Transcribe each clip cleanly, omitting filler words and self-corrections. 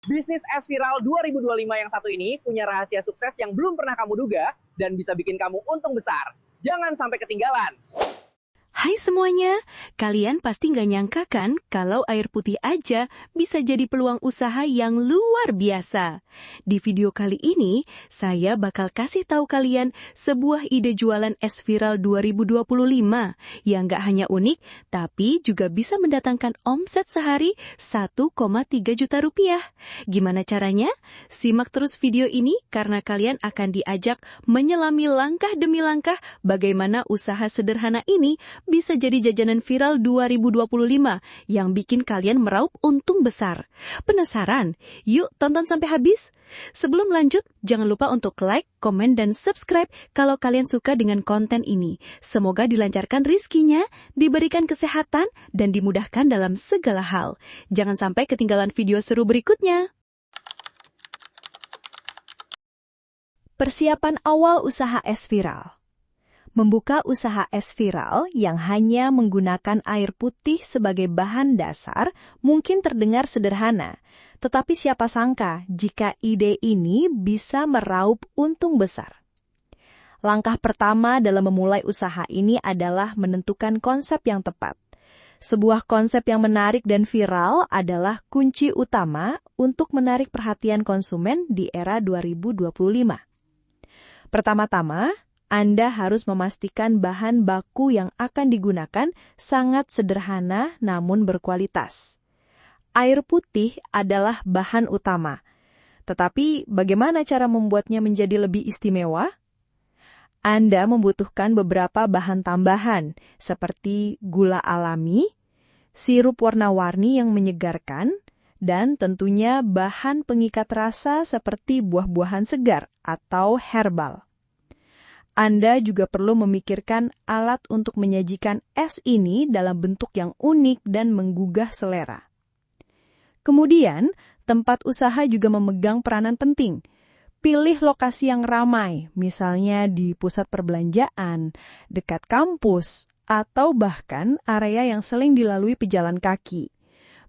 Bisnis es viral 2025 yang satu ini punya rahasia sukses yang belum pernah kamu duga dan bisa bikin kamu untung besar. Jangan sampai ketinggalan. Hai semuanya, kalian pasti nggak nyangka kan kalau air putih aja bisa jadi peluang usaha yang luar biasa. Di video kali ini, saya bakal kasih tahu kalian sebuah ide jualan es viral 2025 yang nggak hanya unik, tapi juga bisa mendatangkan omset sehari 1,3 juta rupiah. Gimana caranya? Simak terus video ini karena kalian akan diajak menyelami langkah demi langkah bagaimana usaha sederhana ini bisa jadi jajanan viral 2025 yang bikin kalian meraup untung besar. Penasaran? Yuk tonton sampai habis. Sebelum lanjut, jangan lupa untuk like, komen, dan subscribe kalau kalian suka dengan konten ini. Semoga dilancarkan rizkinya, diberikan kesehatan, dan dimudahkan dalam segala hal. Jangan sampai ketinggalan video seru berikutnya. Persiapan awal usaha es viral. Membuka usaha es viral yang hanya menggunakan air putih sebagai bahan dasar mungkin terdengar sederhana, tetapi siapa sangka jika ide ini bisa meraup untung besar. Langkah pertama dalam memulai usaha ini adalah menentukan konsep yang tepat. Sebuah konsep yang menarik dan viral adalah kunci utama untuk menarik perhatian konsumen di era 2025. Pertama-tama, Anda harus memastikan bahan baku yang akan digunakan sangat sederhana namun berkualitas. Air putih adalah bahan utama. Tetapi bagaimana cara membuatnya menjadi lebih istimewa? Anda membutuhkan beberapa bahan tambahan seperti gula alami, sirup warna-warni yang menyegarkan, dan tentunya bahan pengikat rasa seperti buah-buahan segar atau herbal. Anda juga perlu memikirkan alat untuk menyajikan es ini dalam bentuk yang unik dan menggugah selera. Kemudian, tempat usaha juga memegang peranan penting. Pilih lokasi yang ramai, misalnya di pusat perbelanjaan, dekat kampus, atau bahkan area yang sering dilalui pejalan kaki.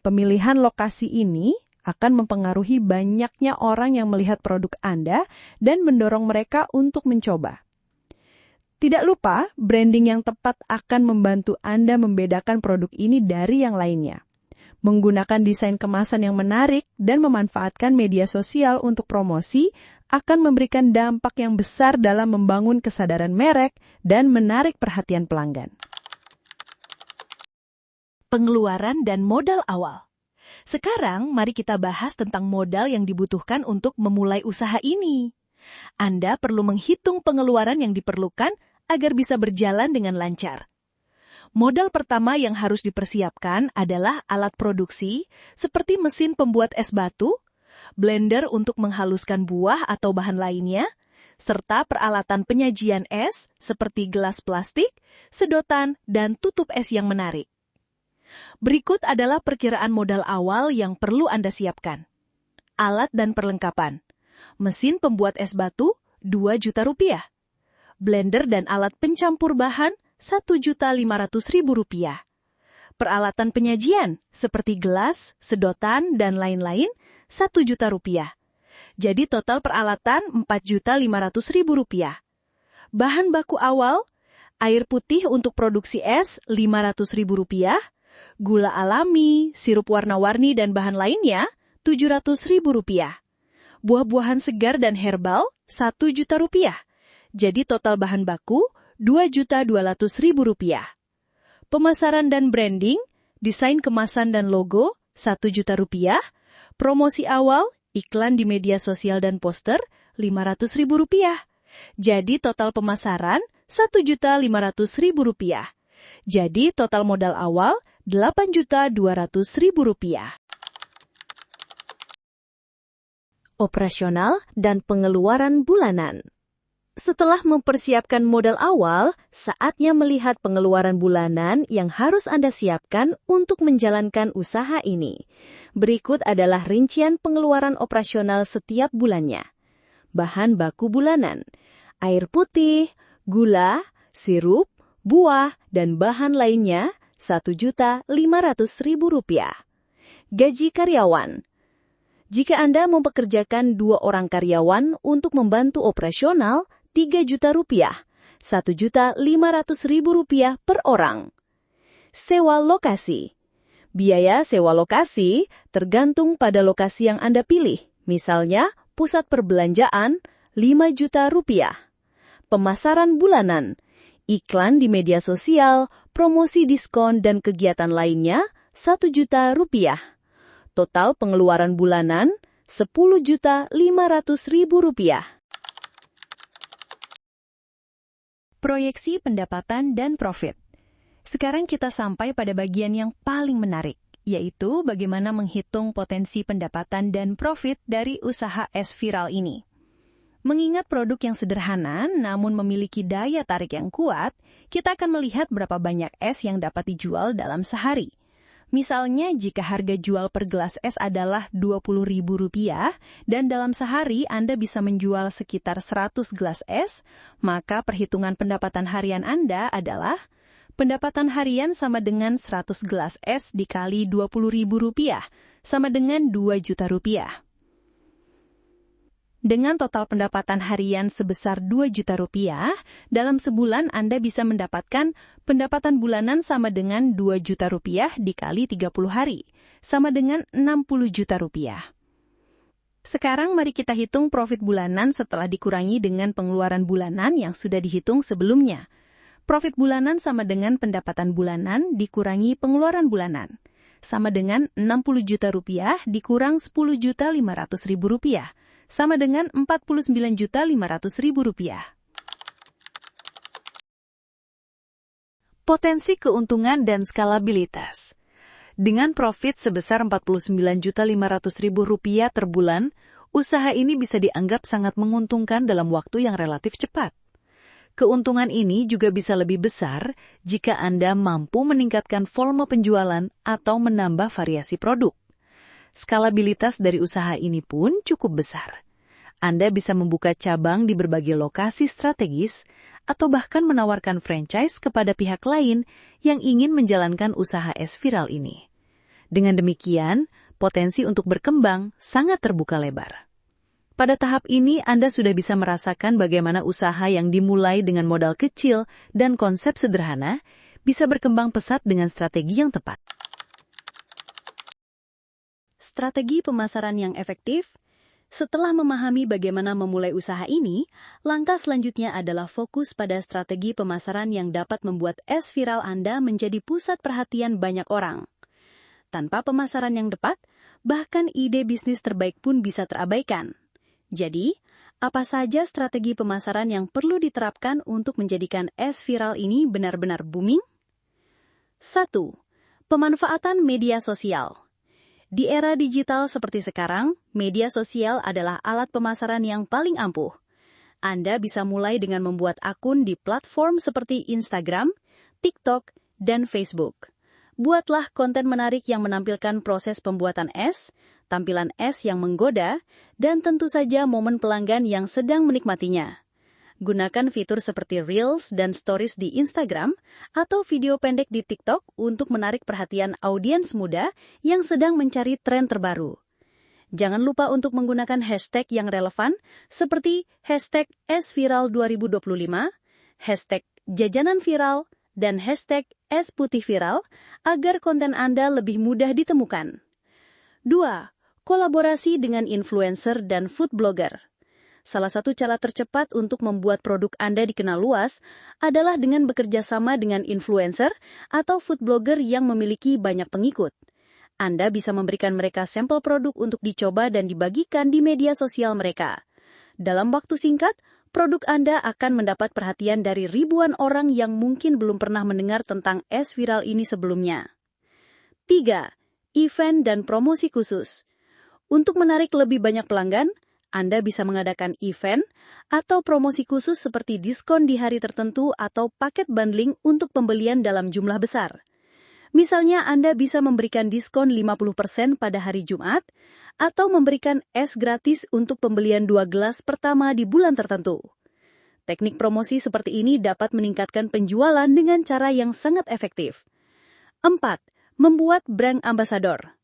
Pemilihan lokasi ini akan mempengaruhi banyaknya orang yang melihat produk Anda dan mendorong mereka untuk mencoba. Tidak lupa, branding yang tepat akan membantu Anda membedakan produk ini dari yang lainnya. Menggunakan desain kemasan yang menarik dan memanfaatkan media sosial untuk promosi akan memberikan dampak yang besar dalam membangun kesadaran merek dan menarik perhatian pelanggan. Pengeluaran dan modal awal. Sekarang, mari kita bahas tentang modal yang dibutuhkan untuk memulai usaha ini. Anda perlu menghitung pengeluaran yang diperlukan agar bisa berjalan dengan lancar. Modal pertama yang harus dipersiapkan adalah alat produksi seperti mesin pembuat es batu, blender untuk menghaluskan buah atau bahan lainnya, serta peralatan penyajian es seperti gelas plastik, sedotan, dan tutup es yang menarik. Berikut adalah perkiraan modal awal yang perlu Anda siapkan. Alat dan perlengkapan. Mesin pembuat es batu, 2 juta rupiah. Blender dan alat pencampur bahan, 1.500.000 rupiah. Peralatan penyajian, seperti gelas, sedotan, dan lain-lain, 1 juta rupiah. Jadi total peralatan 4.500.000 rupiah. Bahan baku awal, air putih untuk produksi es, 500.000 rupiah. Gula alami, sirup warna-warni, dan bahan lainnya, 700.000 rupiah. Buah-buahan segar dan herbal, 1 juta rupiah. Jadi total bahan baku, 2.200.000 rupiah. Pemasaran dan branding, desain kemasan dan logo, 1 juta rupiah. Promosi awal, iklan di media sosial dan poster, 500.000 rupiah. Jadi total pemasaran, 1.500.000 rupiah. Jadi total modal awal, 8.200.000 rupiah. Operasional dan pengeluaran bulanan. Setelah mempersiapkan modal awal, saatnya melihat pengeluaran bulanan yang harus Anda siapkan untuk menjalankan usaha ini. Berikut adalah rincian pengeluaran operasional setiap bulannya. Bahan baku bulanan, air putih, gula, sirup, buah, dan bahan lainnya, 1.500.000 rupiah. Gaji karyawan, Jika Anda mempekerjakan 2 orang karyawan untuk membantu operasional, Rp3 juta, Rp1.500.000 per orang. Sewa lokasi. Biaya sewa lokasi tergantung pada lokasi yang Anda pilih. Misalnya, pusat perbelanjaan Rp5 juta. Pemasaran bulanan. Iklan di media sosial, promosi diskon, dan kegiatan lainnya Rp1 juta. Total pengeluaran bulanan Rp10.500.000. Proyeksi pendapatan dan profit. Sekarang kita sampai pada bagian yang paling menarik, yaitu bagaimana menghitung potensi pendapatan dan profit dari usaha es viral ini. Mengingat produk yang sederhana namun memiliki daya tarik yang kuat, kita akan melihat berapa banyak es yang dapat dijual dalam sehari. Misalnya, jika harga jual per gelas es adalah Rp20.000 dan dalam sehari Anda bisa menjual sekitar 100 gelas es, maka perhitungan pendapatan harian Anda adalah pendapatan harian sama dengan 100 gelas es dikali Rp20.000 sama dengan Rp2 juta. Dengan total pendapatan harian sebesar Rp2 juta, dalam sebulan Anda bisa mendapatkan pendapatan bulanan sama dengan Rp2 juta dikali 30 hari, sama dengan Rp60 juta. Sekarang mari kita hitung profit bulanan setelah dikurangi dengan pengeluaran bulanan yang sudah dihitung sebelumnya. Profit bulanan sama dengan pendapatan bulanan dikurangi pengeluaran bulanan, sama dengan Rp60 juta dikurang Rp10.500.000. Sama dengan Rp49.500.000. Potensi keuntungan dan skalabilitas. Dengan profit sebesar Rp49.500.000 per bulan, usaha ini bisa dianggap sangat menguntungkan dalam waktu yang relatif cepat. Keuntungan ini juga bisa lebih besar jika Anda mampu meningkatkan volume penjualan atau menambah variasi produk. Skalabilitas dari usaha ini pun cukup besar. Anda bisa membuka cabang di berbagai lokasi strategis atau bahkan menawarkan franchise kepada pihak lain yang ingin menjalankan usaha es viral ini. Dengan demikian, potensi untuk berkembang sangat terbuka lebar. Pada tahap ini, Anda sudah bisa merasakan bagaimana usaha yang dimulai dengan modal kecil dan konsep sederhana bisa berkembang pesat dengan strategi yang tepat. Strategi pemasaran yang efektif. Setelah memahami bagaimana memulai usaha ini, langkah selanjutnya adalah fokus pada strategi pemasaran yang dapat membuat es viral Anda menjadi pusat perhatian banyak orang. Tanpa pemasaran yang tepat, bahkan ide bisnis terbaik pun bisa terabaikan. Jadi, apa saja strategi pemasaran yang perlu diterapkan untuk menjadikan es viral ini benar-benar booming? 1. Pemanfaatan media sosial. Di era digital seperti sekarang, media sosial adalah alat pemasaran yang paling ampuh. Anda bisa mulai dengan membuat akun di platform seperti Instagram, TikTok, dan Facebook. Buatlah konten menarik yang menampilkan proses pembuatan es, tampilan es yang menggoda, dan tentu saja momen pelanggan yang sedang menikmatinya. Gunakan fitur seperti Reels dan Stories di Instagram atau video pendek di TikTok untuk menarik perhatian audiens muda yang sedang mencari tren terbaru. Jangan lupa untuk menggunakan hashtag yang relevan seperti hashtag #esviral2025, hashtag jajanan viral, dan hashtag #esputihviral agar konten Anda lebih mudah ditemukan. 2. Kolaborasi dengan influencer dan food blogger. Salah satu cara tercepat untuk membuat produk Anda dikenal luas adalah dengan bekerja sama dengan influencer atau food blogger yang memiliki banyak pengikut. Anda bisa memberikan mereka sampel produk untuk dicoba dan dibagikan di media sosial mereka. Dalam waktu singkat, produk Anda akan mendapat perhatian dari ribuan orang yang mungkin belum pernah mendengar tentang es viral ini sebelumnya. 3. Event dan promosi khusus. Untuk menarik lebih banyak pelanggan, Anda bisa mengadakan event atau promosi khusus seperti diskon di hari tertentu atau paket bundling untuk pembelian dalam jumlah besar. Misalnya Anda bisa memberikan diskon 50% pada hari Jumat atau memberikan es gratis untuk pembelian 2 gelas pertama di bulan tertentu. Teknik promosi seperti ini dapat meningkatkan penjualan dengan cara yang sangat efektif. 4. Membuat brand ambassador.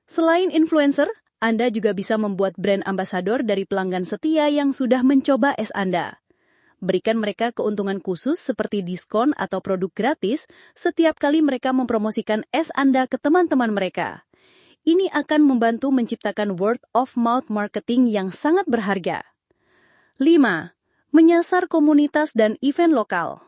Selain influencer, Anda juga bisa membuat brand ambasador dari pelanggan setia yang sudah mencoba es Anda. Berikan mereka keuntungan khusus seperti diskon atau produk gratis setiap kali mereka mempromosikan es Anda ke teman-teman mereka. Ini akan membantu menciptakan word of mouth marketing yang sangat berharga. 5. Menyasar komunitas dan event lokal.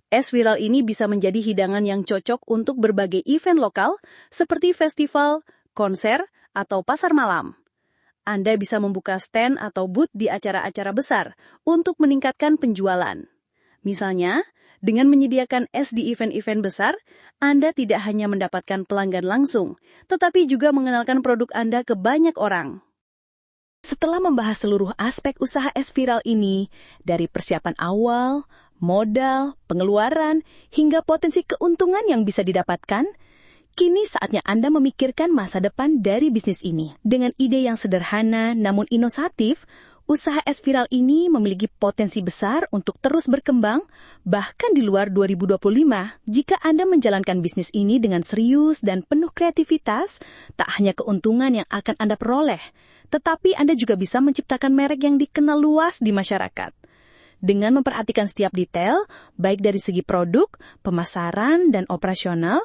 Es viral ini bisa menjadi hidangan yang cocok untuk berbagai event lokal seperti festival, konser, atau pasar malam. Anda bisa membuka stand atau booth di acara-acara besar untuk meningkatkan penjualan. Misalnya, dengan menyediakan es di event-event besar, Anda tidak hanya mendapatkan pelanggan langsung, tetapi juga mengenalkan produk Anda ke banyak orang. Setelah membahas seluruh aspek usaha es viral ini, dari persiapan awal, modal, pengeluaran, hingga potensi keuntungan yang bisa didapatkan, kini saatnya Anda memikirkan masa depan dari bisnis ini. Dengan ide yang sederhana namun inovatif, usaha es viral ini memiliki potensi besar untuk terus berkembang, bahkan di luar 2025. Jika Anda menjalankan bisnis ini dengan serius dan penuh kreativitas, tak hanya keuntungan yang akan Anda peroleh, tetapi Anda juga bisa menciptakan merek yang dikenal luas di masyarakat. Dengan memperhatikan setiap detail, baik dari segi produk, pemasaran, dan operasional,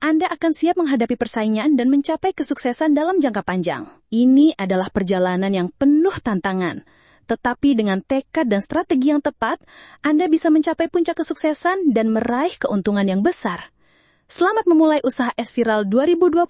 Anda akan siap menghadapi persaingan dan mencapai kesuksesan dalam jangka panjang. Ini adalah perjalanan yang penuh tantangan. Tetapi dengan tekad dan strategi yang tepat, Anda bisa mencapai puncak kesuksesan dan meraih keuntungan yang besar. Selamat memulai usaha es viral 2025.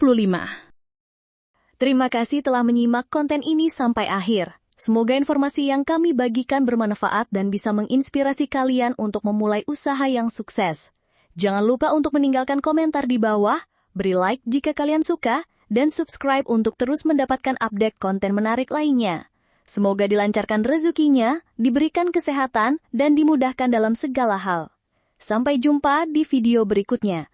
Terima kasih telah menyimak konten ini sampai akhir. Semoga informasi yang kami bagikan bermanfaat dan bisa menginspirasi kalian untuk memulai usaha yang sukses. Jangan lupa untuk meninggalkan komentar di bawah, beri like jika kalian suka, dan subscribe untuk terus mendapatkan update konten menarik lainnya. Semoga dilancarkan rezekinya, diberikan kesehatan, dan dimudahkan dalam segala hal. Sampai jumpa di video berikutnya.